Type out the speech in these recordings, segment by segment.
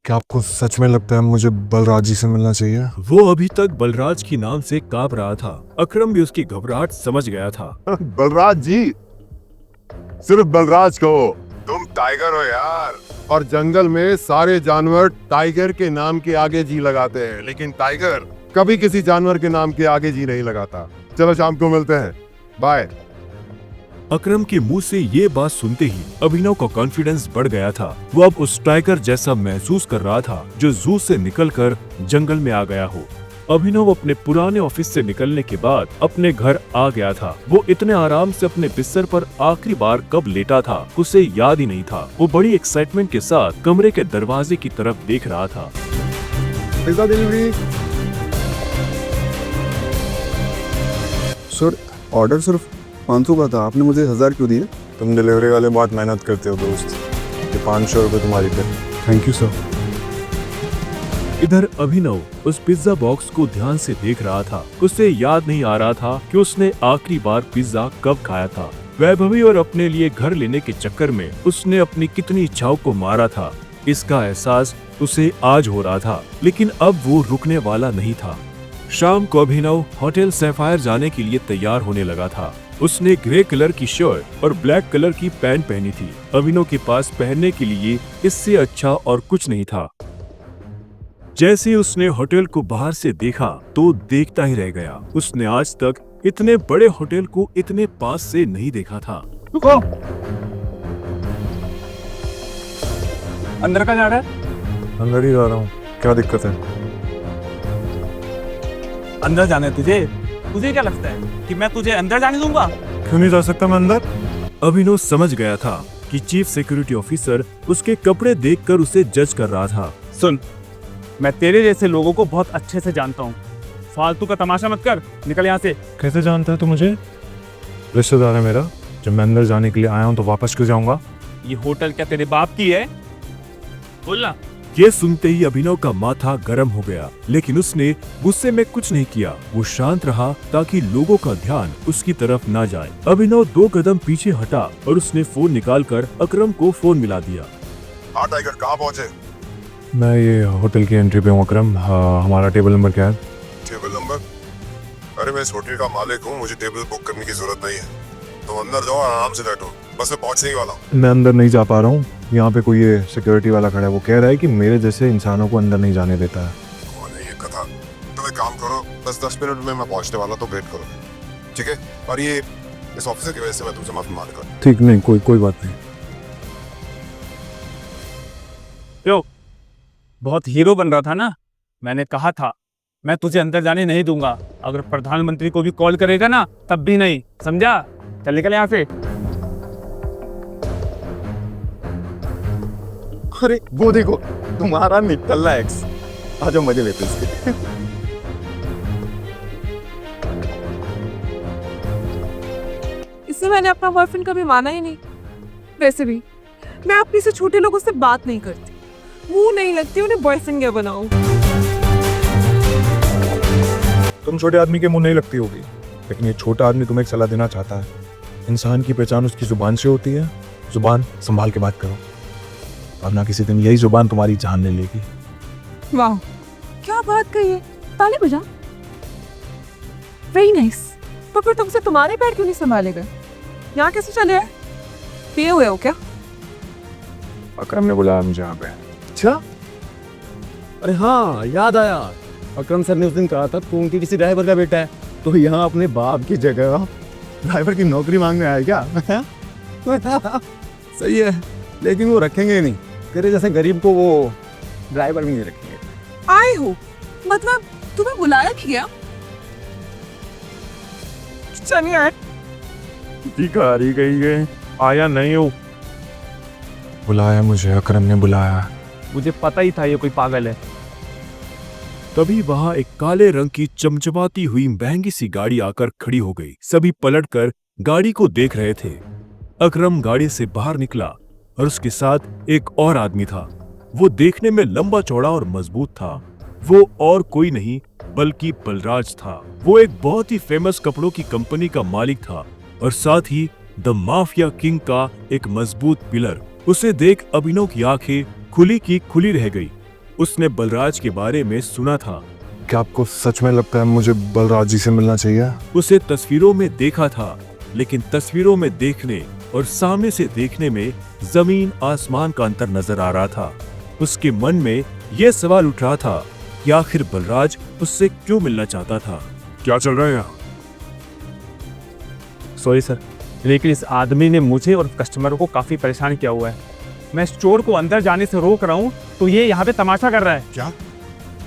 क्या आपको सच में लगता है मुझे बलराज जी से मिलना चाहिए? वो अभी तक बलराज की नाम से कांप रहा था। अकरम भी उसकी घबराहट समझ गया था। बलराज जी, सिर्फ बलराज कहो। तुम टाइगर हो यार। और जंगल में सारे जानवर टाइगर के नाम के आगे जी लगाते हैं, लेकिन टाइगर कभी किसी जानवर के नाम के आगे जी नहीं लगाता। चलो शाम को मिलते हैं, बाय। अकरम के मुंह से ये बात सुनते ही अभिनव का कॉन्फिडेंस बढ़ गया था। वो अब उस टाइगर जैसा महसूस कर रहा था जो जू से निकलकर जंगल में आ गया हो। अभिनव अपने पुराने ऑफिस से निकलने के बाद अपने घर आ गया था। वो इतने आराम से अपने बिस्तर पर आखिरी बार कब लेटा था उसे याद ही नहीं था। वो बड़ी एक्साइटमेंट के साथ कमरे के दरवाजे की तरफ देख रहा था। Pizza delivery. सर, ऑर्डर सिर्फ 500 का था, आपने मुझे 1000 क्यों दिए? तुम डिलीवरी वाले बहुत मेहनत करते हो दोस्त। ये 500 रुपये तुम्हारी पे। Thank you sir. इधर अभिनव उस पिज्जा बॉक्स को ध्यान से देख रहा था। उसे याद नहीं आ रहा था कि उसने आखिरी बार पिज्जा कब खाया था। वैभवी और अपने लिए घर लेने के चक्कर में उसने अपनी कितनी इच्छाओं को मारा था, इसका एहसास उसे आज हो रहा था। लेकिन अब वो रुकने वाला नहीं था। शाम को अभिनव होटल सैफायर जाने के लिए तैयार होने लगा था। उसने ग्रे कलर की शर्ट और ब्लैक कलर की पैंट पहनी थी। अभिनव के पास पहनने के लिए इससे अच्छा और कुछ नहीं था। जैसे ही उसने होटल को बाहर से देखा तो देखता ही रह गया। उसने आज तक इतने बड़े होटल को इतने पास से नहीं देखा था। अंदर का जा रहा है? अंदर ही जा रहा हूँ, क्या दिक्कत है? अंदर जाने तुझे? तुझे क्या लगता है कि मैं तुझे अंदर जाने दूंगा? क्यों नहीं जा सकता मैं अंदर? अभिनव समझ गया था कि चीफ सिक्योरिटी ऑफिसर उसके कपड़े देखकर उसे जज कर रहा था। सुन, मैं तेरे जैसे लोगों को बहुत अच्छे से जानता हूँ। फालतू का तमाशा मत कर, निकल यहाँ से। कैसे जानता है तू मुझे? रिश्तेदार है मेरा। जब मैं अंदर जाने के लिए आया हूँ तो वापस क्यों जाऊंगा? ये होटल क्या तेरे बाप की है? बोलना। ये सुनते ही अभिनव का माथा गर्म हो गया, लेकिन उसने गुस्से में कुछ नहीं किया। वो शांत रहा ताकि लोगों का ध्यान उसकी तरफ ना जाए। अभिनव 2 कदम पीछे हटा और उसने फोन निकालकर अकरम को फोन मिला दिया। हाँ टाइगर, कहाँ पहुँचे? मैं ये होटल की एंट्री पे हूँ अकरम। हमारा टेबल नंबर क्या है? Table number? अरे मैं इस होटल का मालिक हूँ, मुझे टेबल बुक करने की जरूरत नहीं है। तुम अंदर जाओ, आराम से बैठो, बस मैं पहुँचने ही वाला हूँ। मैं अंदर नहीं जा पा रहा हूँ। यहाँ पे कोई ये सिक्योरिटी वाला खड़ा है, वो कह रहा है कि मेरे जैसे इंसानों को अंदर नहीं जाने देता है। कौन है ये कथा? तुम एक काम करो, बस 10 मिनट में मैं पहुँचने वाला, तो वेट करो, ठीक है? और ये इस ऑफिसर की वजह से मैं तुमसे माफी मांगता हूँ। ठीक, नहीं कोई बात नहीं। क्यों? बहुत हीरो बन रहा था ना? मैंने कहा था मैं तुझे अंदर जाने नहीं दूंगा। अगर प्रधानमंत्री को भी कॉल करेगा ना तब भी नहीं, समझा? चल निकल यहाँ से। अरे वो देखो, तुम्हारा निकलना एक्स। आ जाओ, मजे लेते इसके। इससे मैंने अपना बॉयफ्रेंड कभी माना ही नहीं। वैसे भी मैं अपने से छोटे लोगों से बात नहीं करती। मुंह नहीं लगती उन्हें बॉयफ्रेंड क्या बनाऊं। तुम छोटे आदमी के मुंह नहीं लगती होगी, लेकिन ये छोटा आदमी तुम्हें एक सलाह देना चाहता है। इंसान की पहचान उसकी जुबान से होती है। जुबान संभाल के बात करो, वरना किसी दिन यही जुबान तुम्हारी जान ले लेगी। वाह, क्या बात कही है। ताली बजा। Very nice. पर फिर तुमसे तुम्हारे पैर क्यों नहीं संभाले गए? यहाँ कैसे चले आए? पिए हुए हो क्या? अकरम ने बुलाया मुझे यहाँ पे। अच्छा, अरे हाँ याद आया। अकरम सर ने उस दिन कहा था तू उनकी किसी ड्राइवर का बेटा है, तो यहाँ अपने बाप की जगह ड्राइवर की नौकरी मांगने आया क्या? सही है, लेकिन वो रखेंगे नहीं। तेरे जैसे गरीब को वो ड्राइवर भी नहीं रखेंगे। आए हो मतलब तुम्हें बुलाया भी गया? चलिए यार। भिखारी गई है, आया नहीं हो। बुलाया मुझे, अकरम ने बुलाया। मुझे पता ही था ये कोई पागल है। तभी वहां एक काले रंग की चमचमाती हुई महंगी सी गाड़ी आकर खड़ी हो गई। सभी पलटकर गाड़ी को देख रहे थे। अकरम गाड़ी से बाहर निकला और उसके साथ एक और आदमी था। वो देखने में लंबा चौड़ा और मजबूत था। वो और कोई नहीं बल्कि बलराज था। वो एक बहुत ही फेमस कपड़ों की कंपनी का मालिक था और साथ ही द माफिया किंग का एक मजबूत पिलर। उसे देख अभिनव की आंखें खुली की खुली रह गई। उसने बलराज के बारे में सुना था। क्या आपको सच में लगता है मुझे बलराज जी से मिलना चाहिए? उसे तस्वीरों में देखा था, लेकिन तस्वीरों में देखने और सामने से देखने में जमीन आसमान का अंतर नजर आ रहा था। उसके मन में यह सवाल उठ रहा था कि आखिर बलराज उससे क्यों मिलना चाहता था। क्या चल रहा है यहाँ? सॉरी सर, लेकिन इस आदमी ने मुझे और कस्टमरों को काफ़ी परेशान किया हुआ है। मैं स्टोर को अंदर जाने से रोक रहा हूँ तो ये यहाँ पे तमाशा कर रहा है। क्या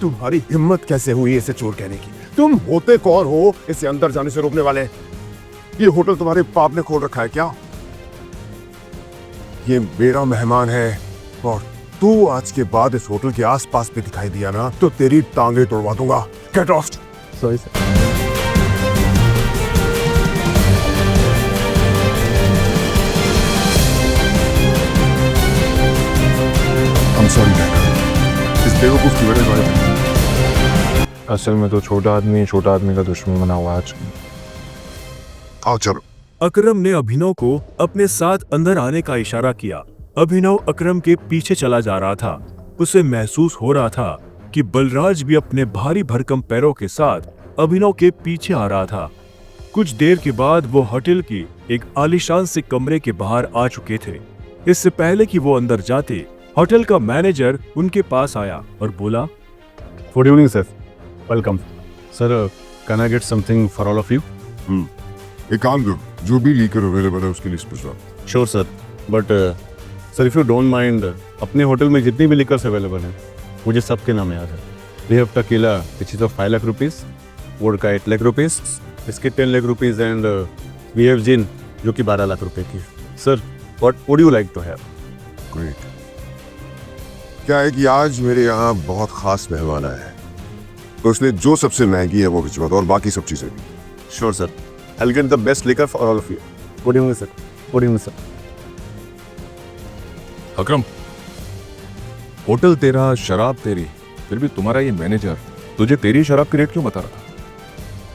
तुम्हारी हिम्मत कैसे हुई इसे चोर कहने की? तुम होते कौन हो इसे अंदर जाने से रोकने वाले? ये होटल तुम्हारे बाप ने खोल रखा है क्या? ये मेरा मेहमान है और तू आज के बाद इस होटल के आसपास भी दिखाई दिया ना तो तेरी टांगे तोड़वा दूंगा। Get off. Sorry sir. I'm sorry, इस बेवकूफ की वजह से असल में तो छोटा आदमी का दुश्मन बना हुआ है आज। आओ चलो। अकरम ने अभिनव को अपने साथ अंदर आने का इशारा किया। अभिनव अकरम के पीछे चला जा रहा था। उसे महसूस हो रहा था कि बलराज भी अपने भारी भरकम पैरों के साथ अभिनव के पीछे आ रहा था। कुछ देर के बाद वो होटल की एक आलीशान से कमरे के बाहर आ चुके थे। इससे पहले कि वो अंदर जाते, होटल का मैनेजर उनके पास आया और बोला, good evening sir, welcome sir, can I get something for all of you? एक काम करो, जो भी लीकर अवेलेबल है उसकी लिस्ट भिजवा। Sure sir, but sir if you don't mind, अपने होटल में जितनी भी लिकर्स अवेलेबल हैं मुझे सबके नाम याद है। We have tequila which is of 5 lakh rupees, vodka 8 lakh rupees, biscuit 10 lakh rupees and we have gin जो कि 12 लाख रुपए की। Sir what would you like to have? Great. क्या है कि आज मेरे यहाँ बहुत खास मेहमान आया है तो इसलिए जो सबसे महंगी है वो भिजवा दो और बाकी सब चीजें भी। Sure sir, I will get the best liquor for all of you. Good evening sir. Good evening sir. Akram, hotel तेरा, शराब तेरी, फिर भी तुम्हारा ये मैनेजर तुझे तेरी शराब की रेट क्यों बता रहा था,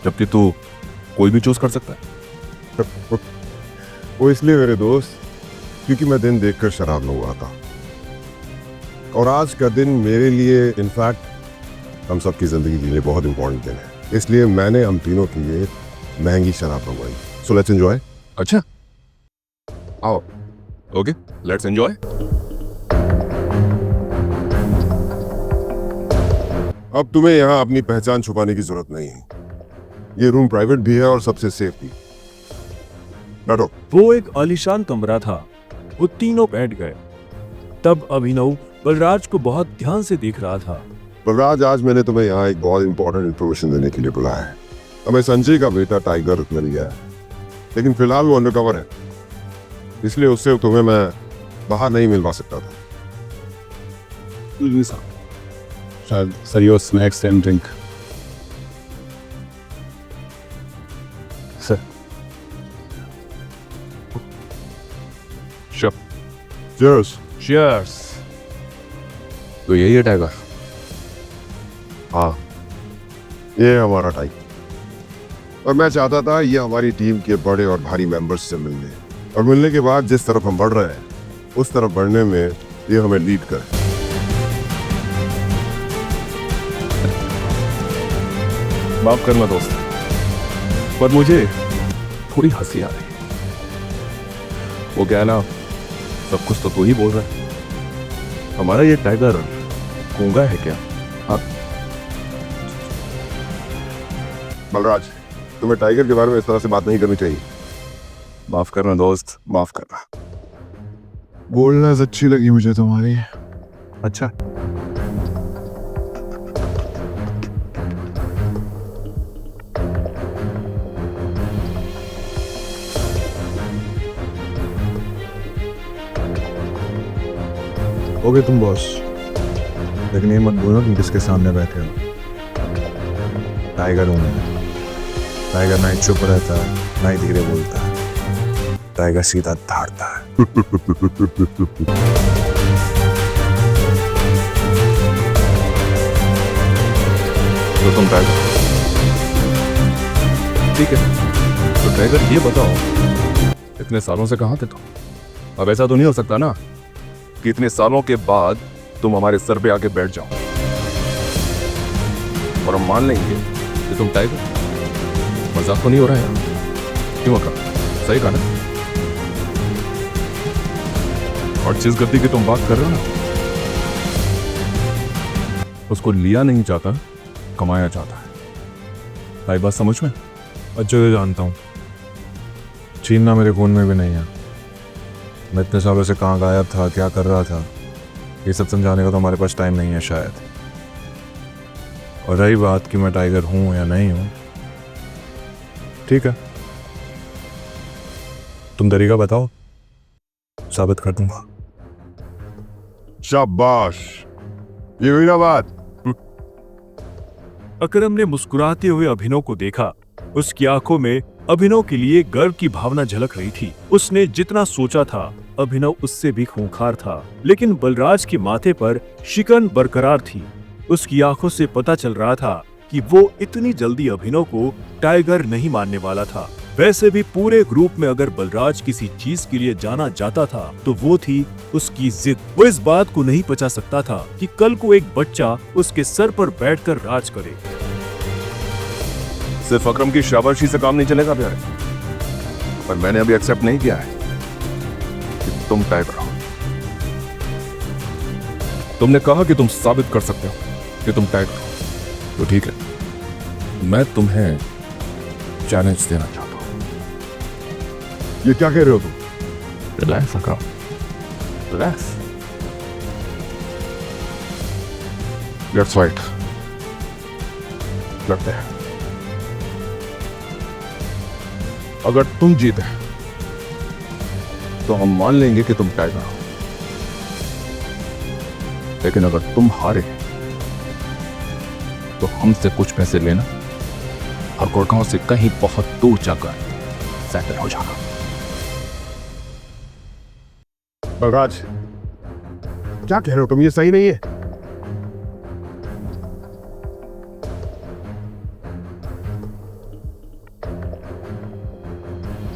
जबकि तू कोई भी चूज कर सकता है? वो इसलिए मेरे दोस्त क्योंकि मैं दिन देखकर शराब मंगवाता और आज का दिन मेरे लिए, इनफैक्ट हम सबकी जिंदगी के लिए बहुत इंपॉर्टेंट दिन है, इसलिए मैंने हम तीनों के लिए महंगी शराब मंगवाई। So let's enjoy. अच्छा, आओ। Okay, let's enjoy. अब तुम्हें यहाँ अपनी पहचान छुपाने की जरूरत नहीं है। ये रूम प्राइवेट भी है और सबसे सेफ भी। बैठो। वो एक आलीशान कमरा था। वो तीनों बैठ गए। तब अभिनव बलराज को बहुत ध्यान से देख रहा था। बलराज, आज मैंने तुम्हें यहाँ एक बहुत इंपॉर्टेंट इन्फॉर्मेशन देने के लिए बुलाया है। हमें संजय का बेटा टाइगर मिल गया है, लेकिन फिलहाल वो अंडरकवर है, इसलिए उससे तुम्हें मैं बाहर नहीं मिलवा सकता था। Sir your snacks and drink. Sir Cheers। Cheers। तो यही है टाइगर? हाँ, ये है हमारा टाइम और मैं चाहता था ये हमारी टीम के बड़े और भारी मेंबर्स से मिलने, और मिलने के बाद जिस तरफ हम बढ़ रहे हैं उस तरफ बढ़ने में ये हमें लीड करे। माफ करना दोस्त, पर मुझे थोड़ी हंसी आ रही है। वो क्या ना, सब कुछ तो तू ही बोल रहा है। हमारा ये टाइगर गूंगा है क्या? हाँ, बलराज, तुम्हें टाइगर के बारे में इस तरह से बात नहीं करनी चाहिए। माफ करना दोस्त, माफ करना। बोलना अच्छी लगी मुझे तुम्हारी। अच्छा, ओके तुम बॉस, लेकिन ये मत बोलो तुम किसके सामने बैठे हो। टाइगर हूँ मैं। टाइगर ना ही चुप रहता, ना ही धीरे बोलता। टाइगर सीधा धाड़ता है। तो तुम टाइगर, ठीक है। तो टाइगर ये बताओ, इतने सालों से कहाँ थे तुम? अब ऐसा तो नहीं हो सकता ना कि इतने सालों के बाद तुम हमारे सर पे आके बैठ जाओ और हम मान लेंगे कि तुम टाइगर। मजाक तो नहीं हो रहा है यार? क्यों अकरम, सही कहा ना? और जिस गद्दी की तुम बात कर रहे हो ना, उसको लिया नहीं जाता, कमाया जाता है। भाई बात समझ में? अच्छे से जानता हूँ, छीनना मेरे खून में भी नहीं है। मैं इतने सालों से कहाँ गायब था, क्या कर रहा था, ये सब समझाने का तो हमारे पास टाइम नहीं है शायद। और रही बात कि मैं टाइगर हूँ या नहीं हूँ, ठीक है, तुम तरीका बताओ, साबित कर दूंगा। शाबाश, ये हुई ना बात। अकरम ने मुस्कुराते हुए अभिनव को देखा। उसकी आंखों में अभिनव के लिए गर्व की भावना झलक रही थी। उसने जितना सोचा था अभिनव उससे भी खूंखार था, लेकिन बलराज के माथे पर शिकन बरकरार थी। उसकी आंखों से पता चल रहा था कि वो इतनी जल्दी अभिनव को टाइगर नहीं मानने वाला था। वैसे भी पूरे ग्रुप में अगर बलराज किसी चीज के लिए जाना जाता था तो वो थी उसकी जिद। वो इस बात को नहीं पचा सकता था कि कल को एक बच्चा उसके सर पर बैठकर राज करे। सिर्फ अकरम की शाबाशी से काम नहीं चलेगा प्यारे, पर मैंने अभी एक्सेप्ट नहीं किया है कि तुम टाइगर हो। तुमने कहा कि तुम साबित कर सकते हो कि तुम टाइगर हो, तो ठीक है, मैं तुम्हें चैलेंज देना चाहता हूं। ये क्या कह रहे हो तुम? Relax Akram, relax. Let's fight, लड़ते हैं। अगर तुम जीते तो हम मान लेंगे कि तुम टाइगर हो, लेकिन अगर तुम हारे तो हमसे कुछ पैसे लेना और गुड़गांव से कहीं बहुत दूर जाकर सेटल हो जाना। बलराज, क्या कह रहे हो तुम? ये सही नहीं है।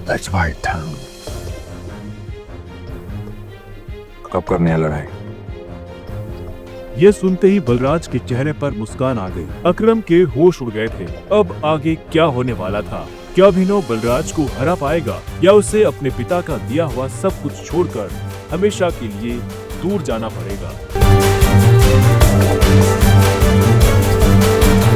Let's fight. कब करने है लड़ाई? ये सुनते ही बलराज के चेहरे पर मुस्कान आ गई। अकरम के होश उड़ गए थे। अब आगे क्या होने वाला था? क्या अभिनव बलराज को हरा पाएगा या उसे अपने पिता का दिया हुआ सब कुछ छोड़कर हमेशा के लिए दूर जाना पड़ेगा?